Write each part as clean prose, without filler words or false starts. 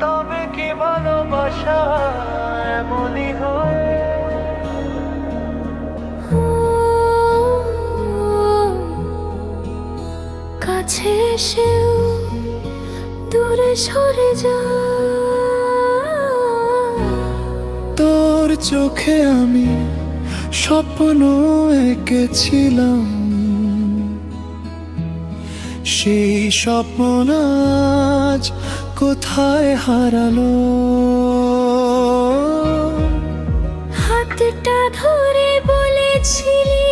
তবে কি ভালোবাসা এমনই হয়? কাছে এসেও দূরে সরে যা। তোর চোখে আমি স্বপ্ন এঁকেছিলাম, সেই স্বপ্ন আজ কোথায় হারালো? হাতটা ধরে বলেছিলি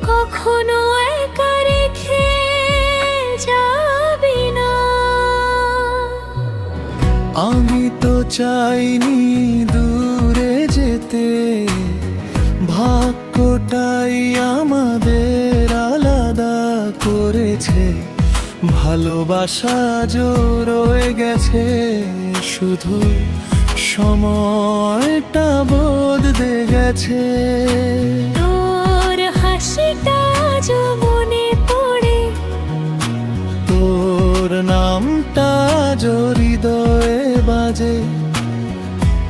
কখনো একা রেখে যাবি না। আমি তো চাইনি দূরে যেতে, ভাগ্যটাই আমাদের আলাদা করেছে। ভালোবাসা জোর রয়ে গেছে, শুধু সময়টা বদলে গেছে। তোর হাসিটা আজ মনে পড়ে, তোর নামটা হৃদয়ে বাজে।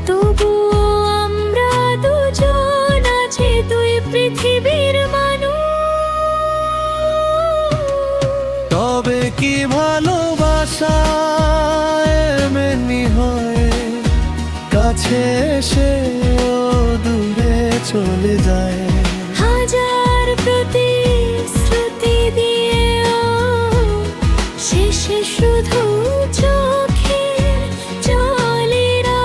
তবুও আমরা দুজন আছি দুই পৃথিবীর মানুষ। তবে কি ভালোবাসা এমনি হয়? কাছে এসে ও দূরে চলে যায়। হাজার প্রতিশ্রুতি দিয়েও শেষে শুধু চোখের জলেরা।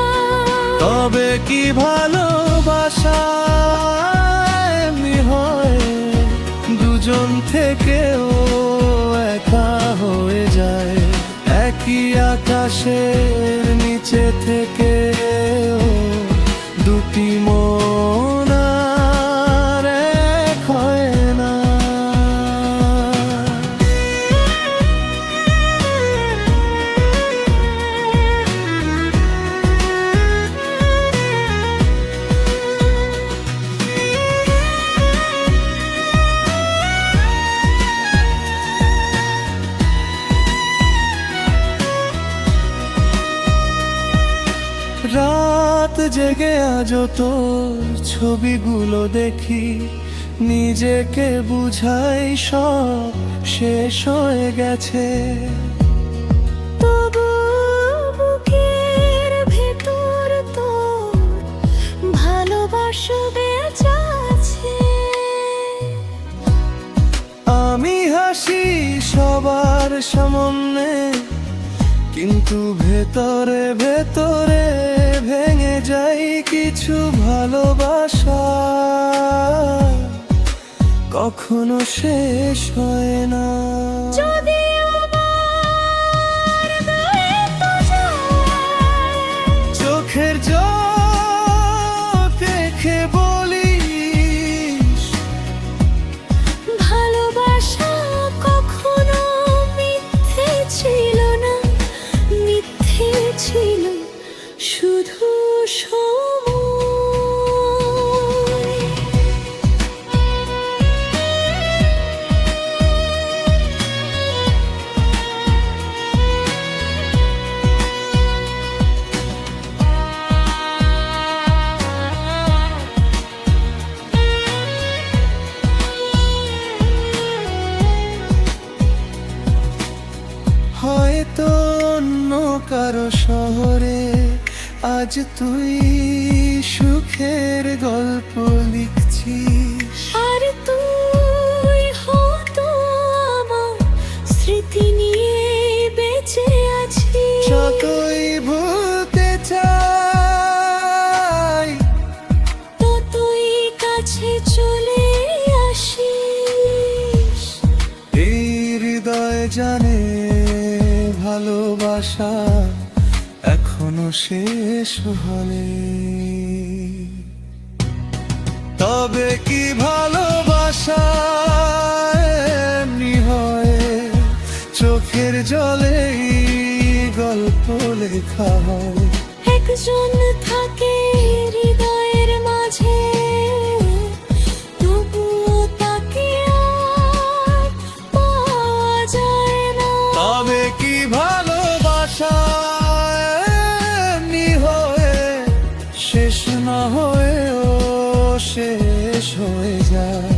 তবে কি ভালোবাসা এমনি হয়? দুজন থেকেও একা হয়ে যায়। একই আকাশের নিচে থেকেও দুটি মন আর এক হয় না। রাত জেগে আজও তোর ছবিগুলো দেখি, নিজেকে বুঝাই সব শেষ হয়ে গেছে। তবু বুকের ভেতর তোর ভালোবাসা বেঁচে আছে। আমি হাসি সবার সামনে, কিন্তু ভেতরে ভেতরে ভেঙে যাই কিছু ভালোবাসা, কখনো শেষ হয় না। যদি আমার গায়ে তো যায়, চোখের জল দেখে বলিস, ভালোবাসা কখনো মিথ্যে ছিল না, মিথ্যে ছিল শুধু সময়। হয়তো অন্য কারো শহরে আজ তুই সুখের গল্প লিখছিস, আর তুই হয়তো আমার স্মৃতি নিয়ে বেঁচে আছিস। যতই ভুলতে চাই ততই কাছে চলে আসিস। এই হৃদয় জানে ভালোবাসা এখনো শেষ হলে। তবে কি ভালোবাসা এমনি হয়? চোখের জলেই গল্প লেখা হয়। একজন থাকে হৃদয়ের মাঝে, তবুও তাকে আর হয়ে যায়।